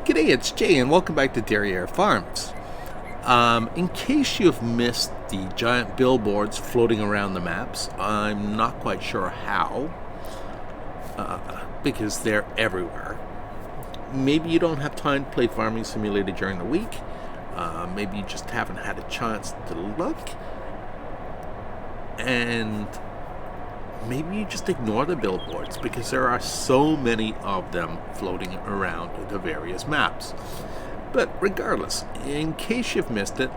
G'day, it's Jay, and welcome back to Derriere Farms. In case you've missed the giant billboards floating around the maps, I'm not quite sure how, because they're everywhere. Maybe you don't have time to play Farming Simulator during the week. Maybe you just haven't had a chance to look. And maybe you just ignore the billboards because there are so many of them floating around the various maps. But regardless, in case you've missed it,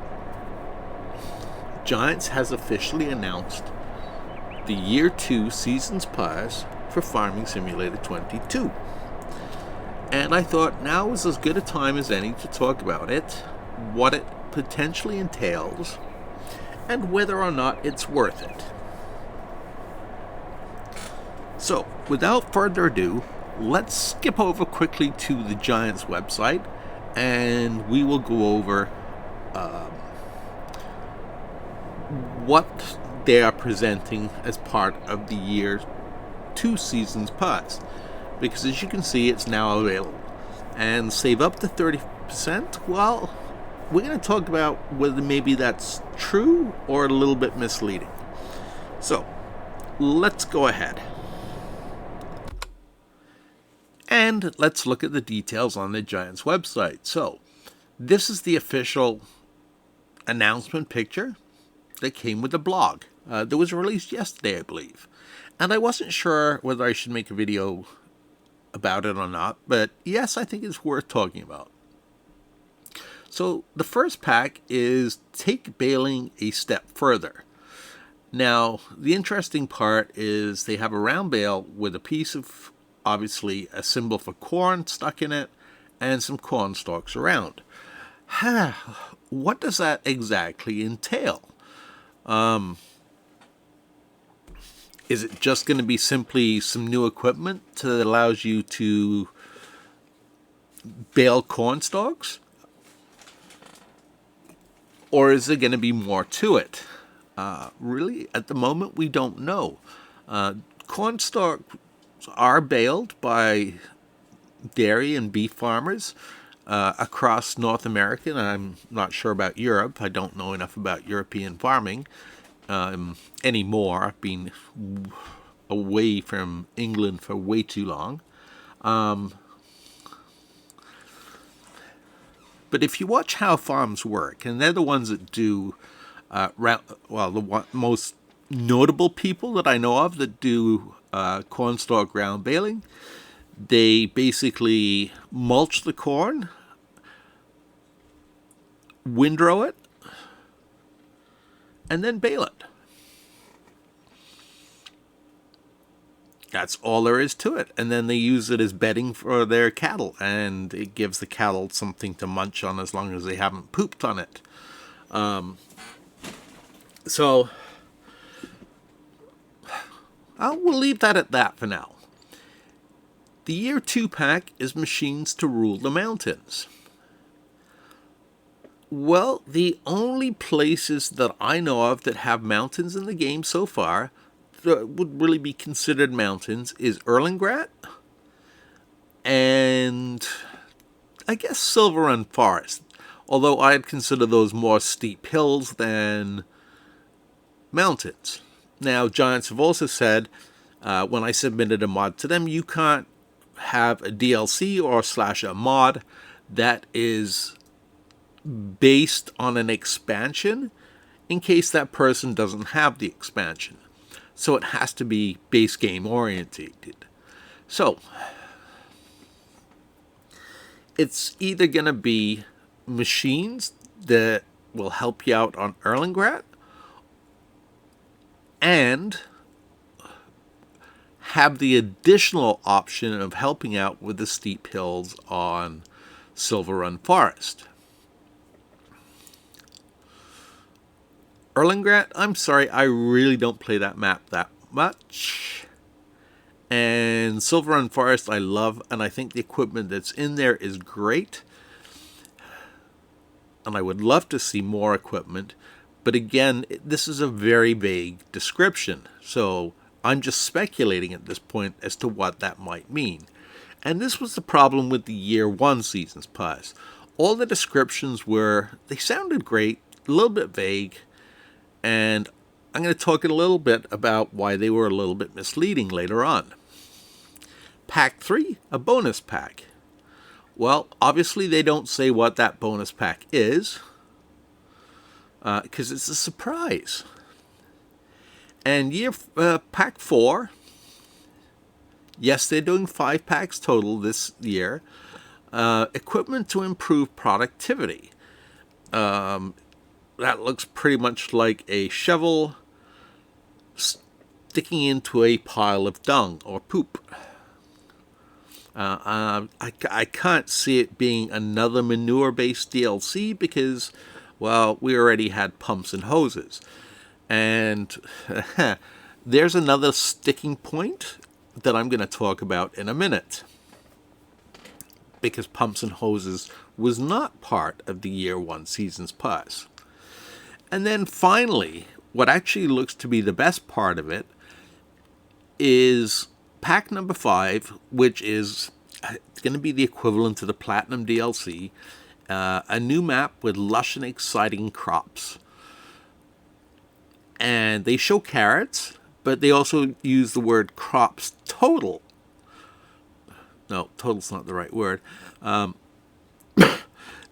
Giants has officially announced the Year 2 Seasons Pass for Farming Simulator 22. And I thought now is as good a time as any to talk about it, what it potentially entails, and whether or not it's worth it. So, without further ado, let's skip over quickly to the Giants website, and we will go over what they are presenting as part of the Year 2 Seasons Pass. Because as you can see, it's now available. And save up to 30%, well, we're going to talk about whether maybe that's true or a little bit misleading. So, let's go ahead. And let's look at the details on the Giants website. So, this is the official announcement picture that came with the blog. That was released yesterday, I believe. And I wasn't sure whether I should make a video about it or not, but yes, I think it's worth talking about. So, the first pack is Take Baling a Step Further. Now, the interesting part is they have a round bale with a piece of, obviously, a symbol for corn stuck in it, and some corn stalks around. What does that exactly entail? Is it just going to be simply some new equipment that allows you to bale corn stalks? Or is there going to be more to it? Really, at the moment, we don't know. Corn stalks are baled by dairy and beef farmers across North America, and I'm not sure about Europe. I don't know enough about European farming anymore. I've been away from England for way too long. But if you watch how farms work, and they're the ones that do, most notable people that I know of that do cornstalk ground baling, they basically mulch the corn, windrow it, and then bale it. That's all there is to it. And then they use it as bedding for their cattle, and it gives the cattle something to munch on as long as they haven't pooped on it. So we'll leave that at that for now. The Year 2 pack is Machines to Rule the Mountains. Well, the only places that I know of that have mountains in the game so far that would really be considered mountains is Erlengrat and I guess Silver Run Forest, although I'd consider those more steep hills than mountains. Now, Giants have also said, when I submitted a mod to them, you can't have a DLC or / a mod that is based on an expansion in case that person doesn't have the expansion. So it has to be base game orientated. So it's either going to be machines that will help you out on Erlengrat and have the additional option of helping out with the steep hills on Silver Run Forest. Erlengrat, I'm sorry, I really don't play that map that much. And Silver Run Forest I love, and I think the equipment that's in there is great. And I would love to see more equipment. But again, this is a very vague description. So I'm just speculating at this point as to what that might mean. And this was the problem with the year one Seasons Pass. All the descriptions they sounded great, a little bit vague, and I'm going to talk a little bit about why they were a little bit misleading later on. Pack 3, a bonus pack. Well, obviously they don't say what that bonus pack is, because it's a surprise. And pack 4, yes, they're doing 5 packs total this year. Equipment to improve productivity. That looks pretty much like a shovel sticking into a pile of dung or poop. I can't see it being another manure-based DLC because, well, we already had pumps and hoses. And there's another sticking point that I'm going to talk about in a minute, because pumps and hoses was not part of the year one Seasons Pass. And then finally, what actually looks to be the best part of it is pack number 5, which is going to be the equivalent to the Platinum DLC, a new map with lush and exciting crops. And they show carrots, but they also use the word crops total. No, total's not the right word.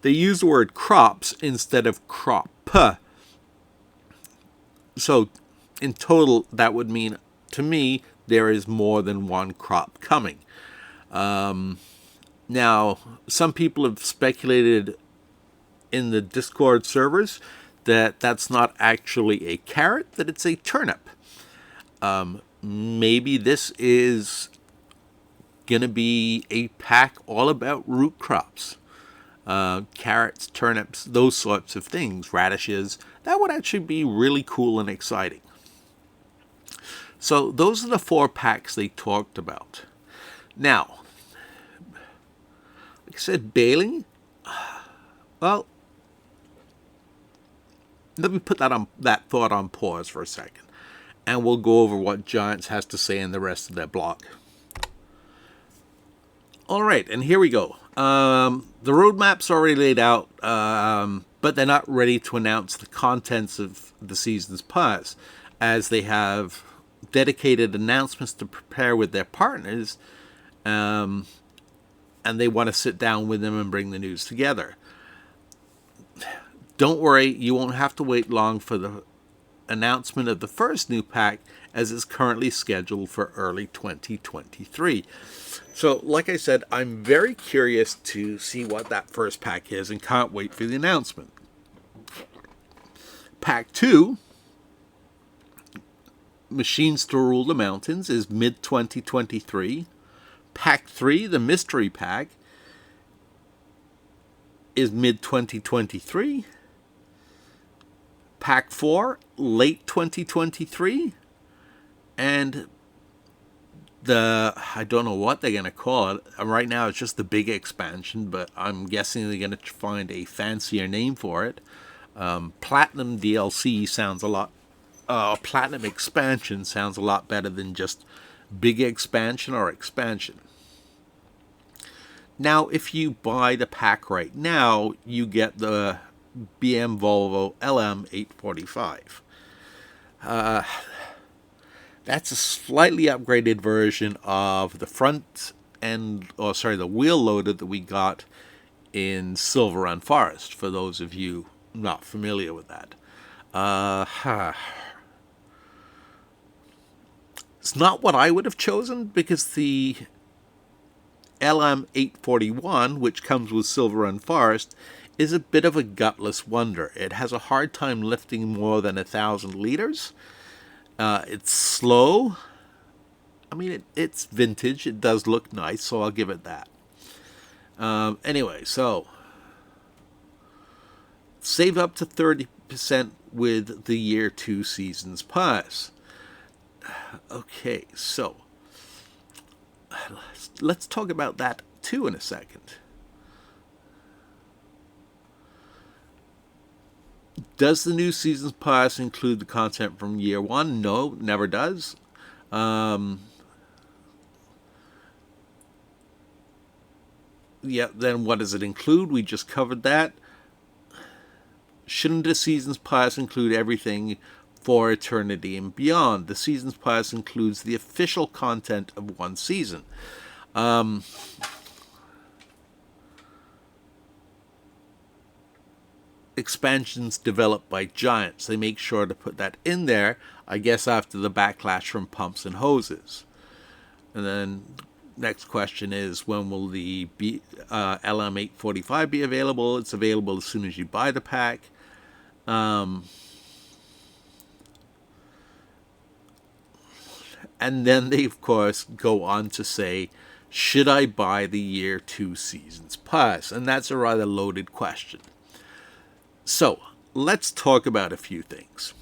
They use the word crops instead of crop. So in total, that would mean, to me, there is more than one crop coming. Now, some people have speculated in the Discord servers that that's not actually a carrot, that it's a turnip. Maybe this is going to be a pack all about root crops. Carrots, turnips, those sorts of things, radishes. That would actually be really cool and exciting. So those are the 4 packs they talked about. Now, like I said, baling. Well, let me put that thought on pause for a second, and we'll go over what Giants has to say in the rest of their blog. All right, and here we go. The roadmap's already laid out, but they're not ready to announce the contents of the Seasons Pass, as they have dedicated announcements to prepare with their partners, and they want to sit down with them and bring the news together. Don't worry, you won't have to wait long for the announcement of the first new pack, as it's currently scheduled for early 2023. So, like I said, I'm very curious to see what that first pack is and can't wait for the announcement. Pack 2, Machines to Rule the Mountains, is mid-2023. Pack 3, the Mystery Pack, is mid-2023. Pack 4, late 2023. And I don't know what they're going to call it. Right now it's just the big expansion, but I'm guessing they're going to find a fancier name for it. Platinum DLC sounds a lot... Platinum expansion sounds a lot better than just big expansion or expansion. Now, if you buy the pack right now, you get the BM Volvo LM845. That's a slightly upgraded version of the the wheel loader that we got in Silver Run Forest, for those of you not familiar with that. It's not what I would have chosen, because the LM841, which comes with Silver Run Forest, is a bit of a gutless wonder. It has a hard time lifting more than 1,000 liters. It's slow. I mean, it's vintage. It does look nice, so I'll give it that. Anyway, so save up to 30% with the Year 2 Seasons Pass. Okay, so let's talk about that too in a second. Does the new Seasons Pass include the content from Year 1? No, never does. Yeah, then what does it include? We just covered that. Shouldn't the Seasons Pass include everything for Eternity and Beyond? The Seasons Pass includes the official content of one season. Expansions developed by Giants. They make sure to put that in there, I guess, after the backlash from Pumps and Hoses. And then next question is, when will the LM845 be available? It's available as soon as you buy the pack. And then they, of course, go on to say, should I buy the Year 2 Seasons Pass? And that's a rather loaded question. So, let's talk about a few things.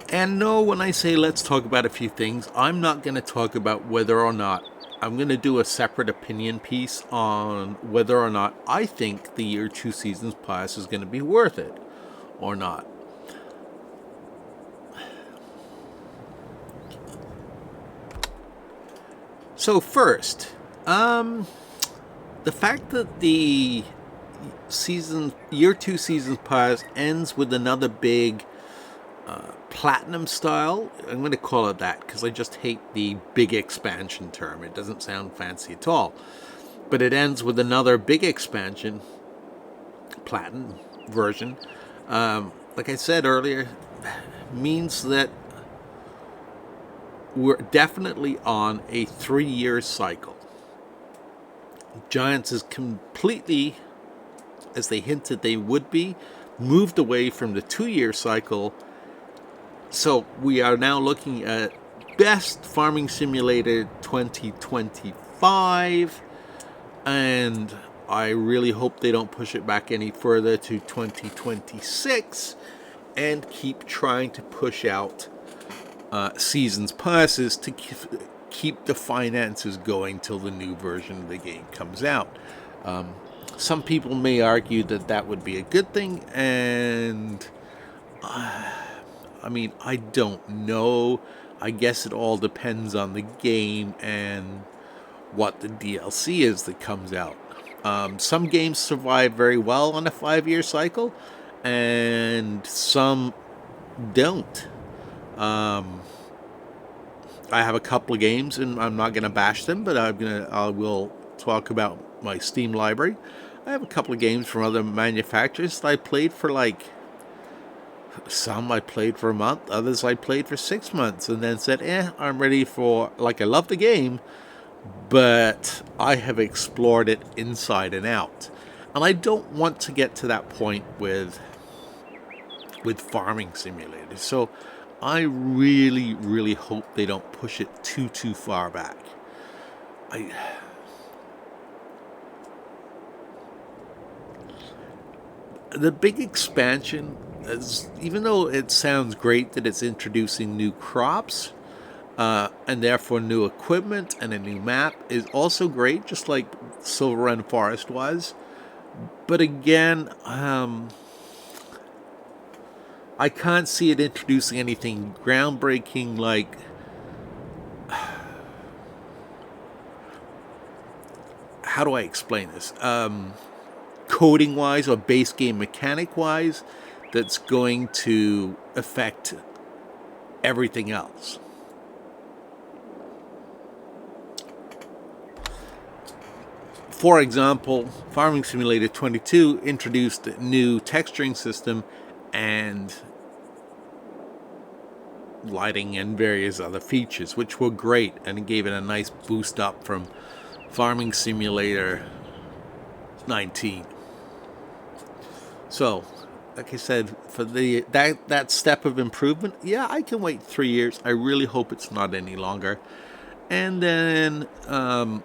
And no, when I say let's talk about a few things, I'm not going to talk about whether or not I'm going to do a separate opinion piece on whether or not I think the Year 2 Seasons Pass is going to be worth it or not. So first, the fact that the Year 2 Seasons Pass ends with another big platinum style, I'm going to call it that because I just hate the big expansion term. It doesn't sound fancy at all. But it ends with another big expansion, platinum version. Like I said earlier, means that we're definitely on a 3-year cycle. Giants is completely, as they hinted they would be, moved away from the 2-year cycle. So we are now looking at Best Farming Simulator 2025, and I really hope they don't push it back any further to 2026 and keep trying to push out seasons passes to keep the finances going till the new version of the game comes out. Some people may argue that that would be a good thing, and I mean, I don't know. I guess it all depends on the game and what the DLC is that comes out. Some games survive very well on a 5-year cycle, and some don't. I have a couple of games, and I'm not going to bash them, but I will talk about my Steam library. I have a couple of games from other manufacturers that I played for some I played for a month, others I played for 6 months, and then said, I'm ready for, I love the game, but I have explored it inside and out. And I don't want to get to that point with Farming Simulator. So I really, really hope they don't push it too far back. The big expansion, even though it sounds great that it's introducing new crops and therefore new equipment and a new map, is also great, just like Silver Run Forest was. But again, I can't see it introducing anything groundbreaking like how do I explain this? Coding wise or base game mechanic wise, that's going to affect everything else. For example, Farming Simulator 22 introduced a new texturing system and lighting and various other features, which were great, and it gave it a nice boost up from Farming Simulator 19. So, like I said, for that step of improvement, yeah, I can wait 3 years. I really hope it's not any longer. And then I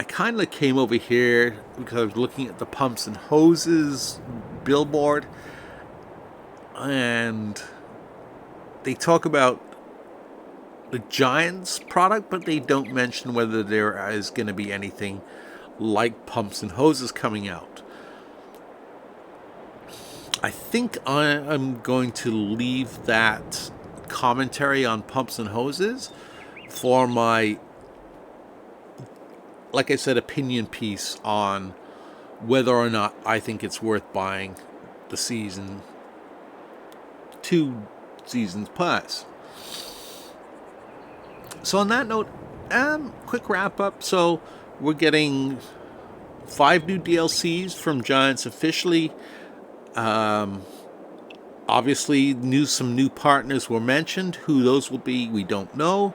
kind of came over here because I was looking at the Pumps and Hoses billboard, and they talk about the Giants product, but they don't mention whether there is going to be anything like Pumps and Hoses coming out. I think I'm going to leave that commentary on Pumps and Hoses for my, like I said, opinion piece on whether or not I think it's worth buying the season 2 seasons pass. So on that note, quick wrap up. So we're getting 5 new DLCs from Giants officially. Obviously, some new partners were mentioned. Who those will be, we don't know.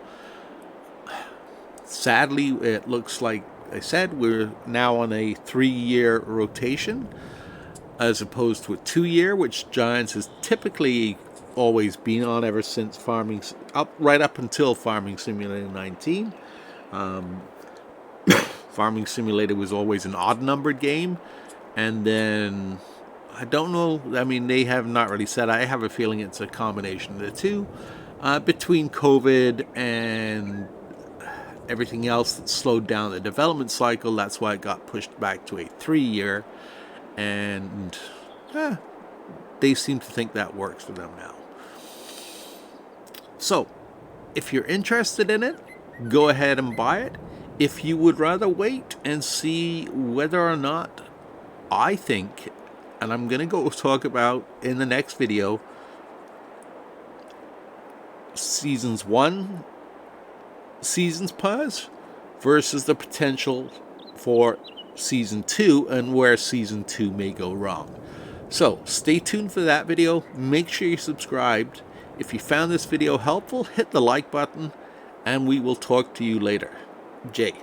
Sadly, it looks like I said we're now on a 3-year rotation as opposed to a 2-year, which Giants has typically always been on ever since right up until Farming Simulator 19. Farming Simulator was always an odd-numbered game, and then I don't know. I mean, they have not really said. I have a feeling it's a combination of the two. Between COVID and everything else that slowed down the development cycle, that's why it got pushed back to a 3-year, and they seem to think that works for them now. So, if you're interested in it, go ahead and buy it. If you would rather wait and see whether or not I think, and I'm going to go talk about in the next video, Seasons 1 Seasons Pass versus the potential for Season 2 and where Season 2 may go wrong. So, stay tuned for that video. Make sure you're subscribed. If you found this video helpful, hit the like button, and we will talk to you later. Jay.